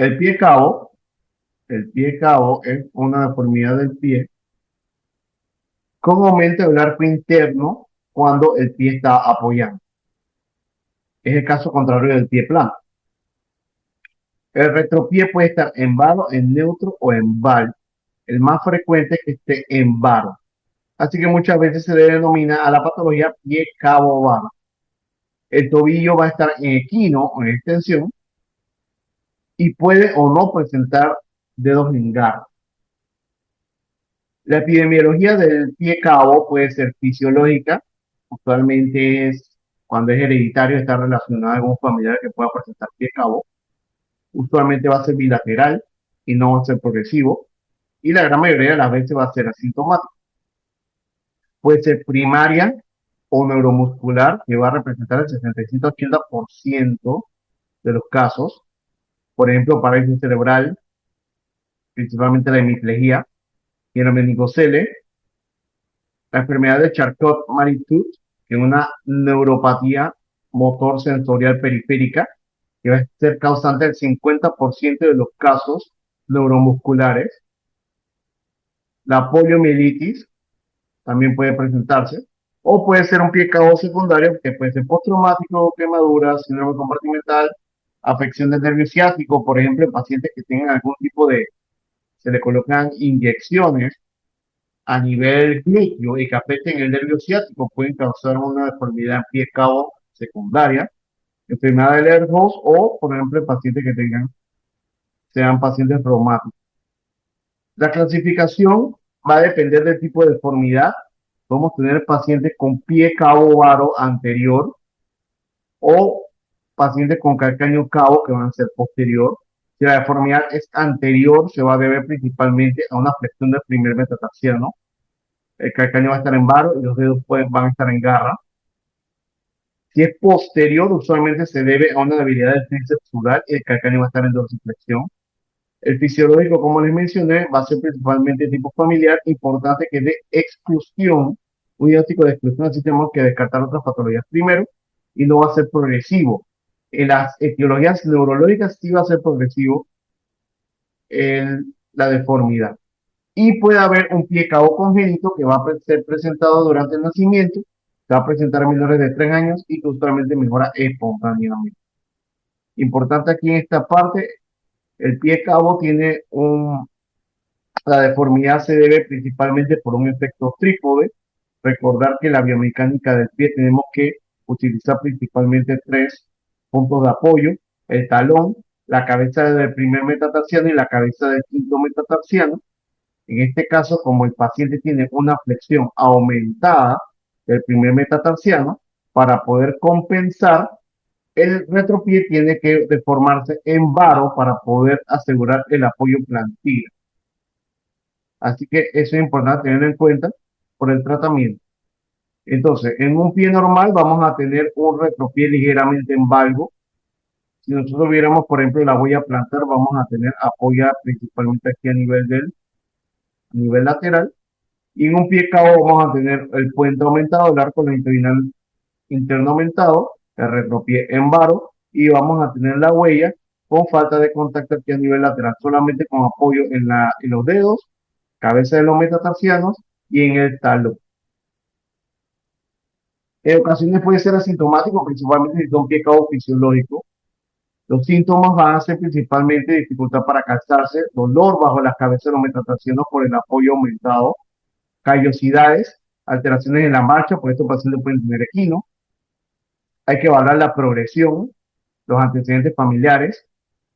El pie cabo, el pie cabo es una deformidad del pie con aumento del arco interno cuando el pie está apoyando. Es el caso contrario del pie plano. El retropié puede estar en varo, en neutro o en val. El más frecuente es que esté en varo. Así que muchas veces se le denomina a la patología pie cabo varo. El tobillo va a estar en equino o en extensión y puede o no presentar dedos en garra. La epidemiología del pie cabo puede ser fisiológica, usualmente es cuando es hereditario, está relacionado a algún familiar que pueda presentar pie cabo. Usualmente va a ser bilateral y no va a ser progresivo. Y la gran mayoría de las veces va a ser asintomático. Puede ser primaria o neuromuscular, que va a representar el 65-80% de los casos. Por ejemplo, parálisis cerebral, principalmente la hemiplegia y el meningocele. La enfermedad de Charcot-Marie-Tooth, que es una neuropatía motor sensorial periférica, que va a ser causante del 50% de los casos neuromusculares. La poliomielitis también puede presentarse, o puede ser un pie cabo secundario, que puede ser postraumático, quemaduras, síndrome compartimental, afección del nervio ciático, por ejemplo, en pacientes que tengan algún tipo de, se le colocan inyecciones a nivel glúteo y que afecten el nervio ciático, pueden causar una deformidad en pie cabo secundaria, enfermedad de Lerhos o, por ejemplo, pacientes que tengan, sean pacientes reumáticos. La clasificación va a depender del tipo de deformidad. Podemos tener pacientes con pie cabo varo anterior o pacientes con calcáneo cabo que van a ser posterior. Si la deformidad es anterior, se va a deber principalmente a una flexión del primer metatarsiano. El calcáneo va a estar en varo y los dedos van a estar en garra. Si es posterior, usualmente se debe a una debilidad del tríceps sural y el calcáneo va a estar en dorsiflexión. El fisiológico, como les mencioné, va a ser principalmente tipo familiar, importante que de exclusión, un diagnóstico de exclusión, así tenemos que descartar otras patologías primero, y no va a ser progresivo. En las etiologías neurológicas sí va a ser progresivo la deformidad. Y puede haber un pie cabo congénito que va a ser presentado durante el nacimiento, se va a presentar a menores de 3 años y que usualmente mejora espontáneamente. Importante aquí en esta parte, el pie cabo tiene la deformidad se debe principalmente por un efecto trípode. Recordar que la biomecánica del pie tenemos que utilizar principalmente tres puntos de apoyo: el talón, la cabeza del primer metatarsiano y la cabeza del quinto metatarsiano. En este caso, como el paciente tiene una flexión aumentada del primer metatarsiano, para poder compensar, el retropié tiene que deformarse en varo para poder asegurar el apoyo plantilla. Así que eso es importante tenerlo en cuenta por el tratamiento. Entonces, en un pie normal vamos a tener un retropié ligeramente en valgo. Si nosotros viéramos, por ejemplo, la huella plantar, vamos a tener apoya principalmente aquí a nivel lateral. Y en un pie cabo vamos a tener el puente aumentado, el arco longitudinal interno aumentado, el retropié en varo, y vamos a tener la huella con falta de contacto aquí a nivel lateral, solamente con apoyo en los dedos, cabeza de los metatarsianos y en el talón. En ocasiones puede ser asintomático, principalmente si son pie cabo fisiológico. Los síntomas van a ser principalmente dificultad para calzarse, dolor bajo las cabezas de los metatarsianos por el apoyo aumentado, callosidades, alteraciones en la marcha, por estos pacientes pueden tener equino. Hay que evaluar la progresión, los antecedentes familiares.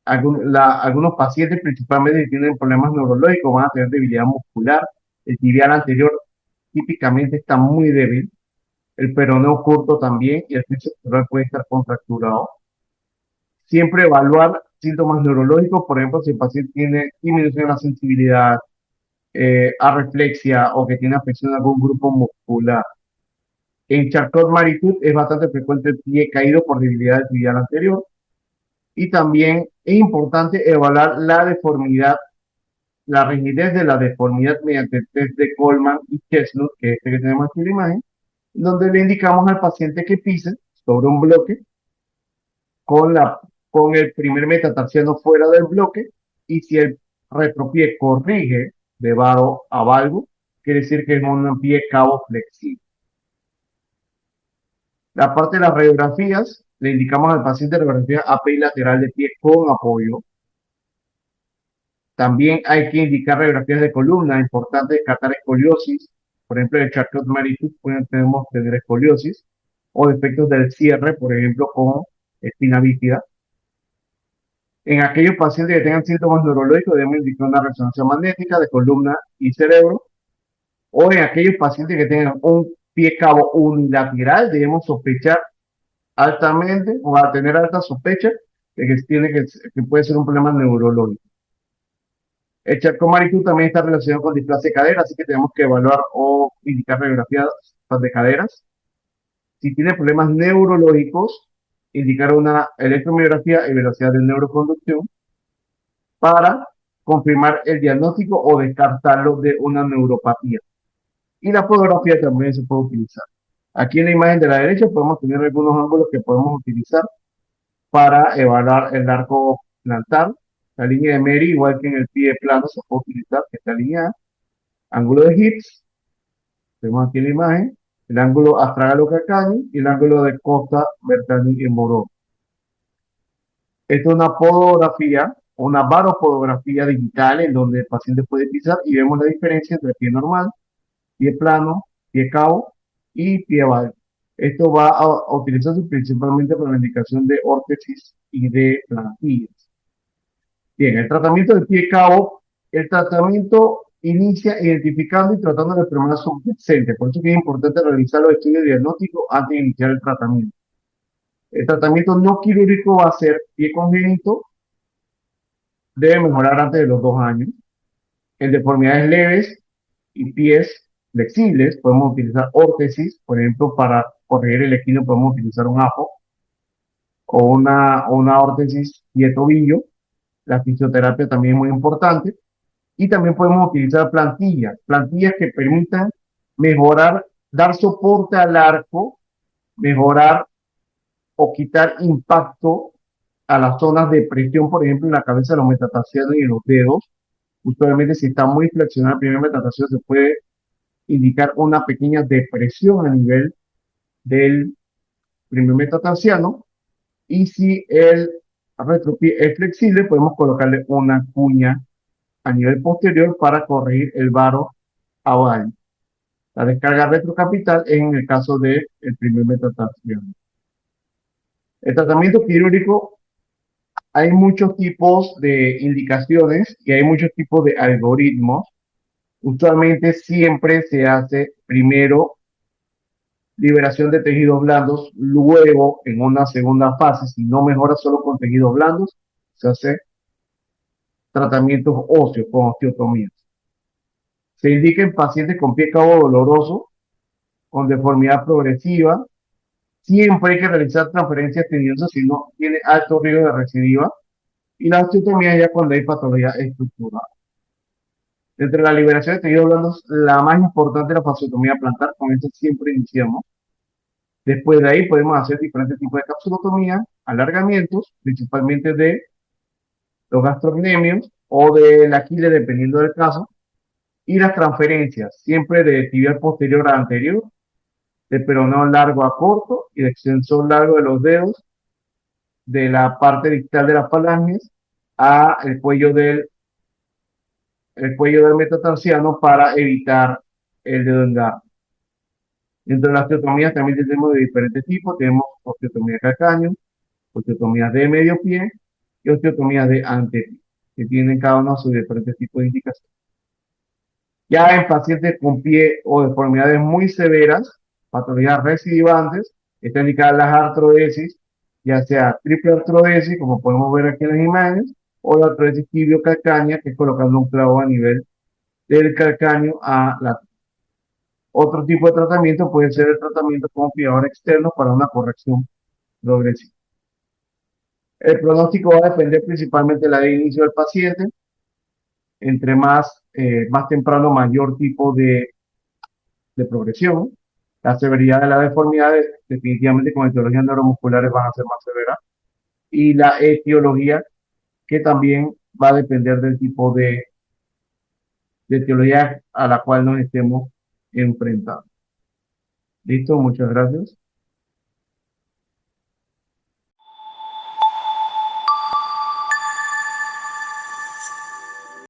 Algunos pacientes, principalmente si tienen problemas neurológicos, van a tener debilidad muscular. El tibial anterior típicamente está muy débil. El peroneo corto también y el tríceps puede estar contracturado. Siempre evaluar síntomas neurológicos, por ejemplo, si el paciente tiene disminución de la sensibilidad, arreflexia o que tiene afección a algún grupo muscular. En Charcot-Marie-Tooth es bastante frecuente el pie caído por debilidad del tibial anterior. Y también es importante evaluar la deformidad, la rigidez de la deformidad mediante el test de Coleman y Chestnut, que es este que tenemos aquí en la imagen, donde le indicamos al paciente que pise sobre un bloque con, la, con el primer metatarsiano fuera del bloque, y si el retropié corrige de varo a valgo, quiere decir que es un pie cabo flexible. La parte de las radiografías, le indicamos al paciente radiografía API lateral de pie con apoyo. También hay que indicar radiografías de columna, importante descartar escoliosis. Por ejemplo, en el Charcot-Marie-Tooth podemos tener escoliosis o defectos del cierre, por ejemplo, con espina bífida. En aquellos pacientes que tengan síntomas neurológicos, debemos indicar una resonancia magnética de columna y cerebro. O en aquellos pacientes que tengan un pie cabo unilateral, debemos sospechar altamente o a tener alta sospecha de que puede ser un problema neurológico. El Charcot-Marie-Tooth también está relacionado con displasia de cadera, así que tenemos que evaluar o indicar radiografías de caderas. Si tiene problemas neurológicos, indicar una electromiografía y velocidad de neuroconducción para confirmar el diagnóstico o descartarlo de una neuropatía. Y la fotografía también se puede utilizar. Aquí en la imagen de la derecha podemos tener algunos ángulos que podemos utilizar para evaluar el arco plantar. La línea de Meri, igual que en el pie plano, se puede utilizar esta línea. Ángulo de Hips, vemos aquí en la imagen, el ángulo astragalo-calcáneo y el ángulo de costa, Bertani y Morón. Esta es una podografía, una baropodografía digital en donde el paciente puede pisar y vemos la diferencia entre pie normal, pie plano, pie cabo y pie valgo. Esto va a utilizarse principalmente para la indicación de órtesis y de plantillas. Bien, el tratamiento del pie cabo, el tratamiento inicia identificando y tratando la enfermedad subyacente. Por eso es importante realizar los estudios diagnósticos antes de iniciar el tratamiento. El tratamiento no quirúrgico va a ser pie congénito, debe mejorar antes de los 2 años. En deformidades leves y pies flexibles podemos utilizar órtesis, por ejemplo, para corregir el equino podemos utilizar un APO o una órtesis pie tobillo. La fisioterapia también es muy importante. Y también podemos utilizar plantillas que permitan mejorar, dar soporte al arco, mejorar o quitar impacto a las zonas de presión, por ejemplo, en la cabeza de los metatarsianos y en los dedos. Usualmente, si está muy flexionado el primer metatarsiano, se puede indicar una pequeña depresión a nivel del primer metatarsiano. Y si el retropié es flexible, podemos colocarle una cuña a nivel posterior para corregir el varo a valgo. La descarga retrocapital es en el caso del primer metatarsiano. El tratamiento quirúrgico, hay muchos tipos de indicaciones y hay muchos tipos de algoritmos. Usualmente siempre se hace primero liberación de tejidos blandos, luego en una segunda fase, si no mejora solo con tejidos blandos, se hace tratamientos óseos con osteotomías. Se indica en pacientes con pie cabo doloroso, con deformidad progresiva. Siempre hay que realizar transferencias tediosas si no tiene alto riesgo de recidiva. Y la osteotomía ya cuando hay patología estructural. Entre la liberación de tejidos blandos, la más importante es la fasciotomía plantar, con esto siempre iniciamos. Después de ahí podemos hacer diferentes tipos de capsulotomía, alargamientos, principalmente de los gastrocnemios o del Aquiles, dependiendo del caso, y las transferencias, siempre de tibial posterior a anterior, de peroneo largo a corto y de extensor largo de los dedos, de la parte distal de las falanges a el cuello del metatarsiano para evitar el dedo engarro. Dentro de las osteotomías también tenemos de diferentes tipos. Tenemos osteotomía de calcáneo, osteotomías de medio pie y osteotomías de antepie, que tienen cada uno sus diferentes tipos de indicaciones. Ya en pacientes con pie o deformidades muy severas, patologías recidivantes, están indicadas las artrodesis, ya sea triple artrodesis, como podemos ver aquí en las imágenes, o la artrodesis tibio-calcánea, que es colocando un clavo a nivel del calcáneo a la. Otro tipo de tratamiento puede ser el tratamiento con fijador externo para una corrección progresiva. El pronóstico va a depender principalmente de la edad de inicio del paciente. Entre más temprano, mayor tipo de progresión. La severidad de la deformidad, definitivamente con etiologías neuromusculares van a ser más severas. y la etiología, que también va a depender del tipo de etiología a la cual nos estemos enfrentando. Listo, muchas gracias.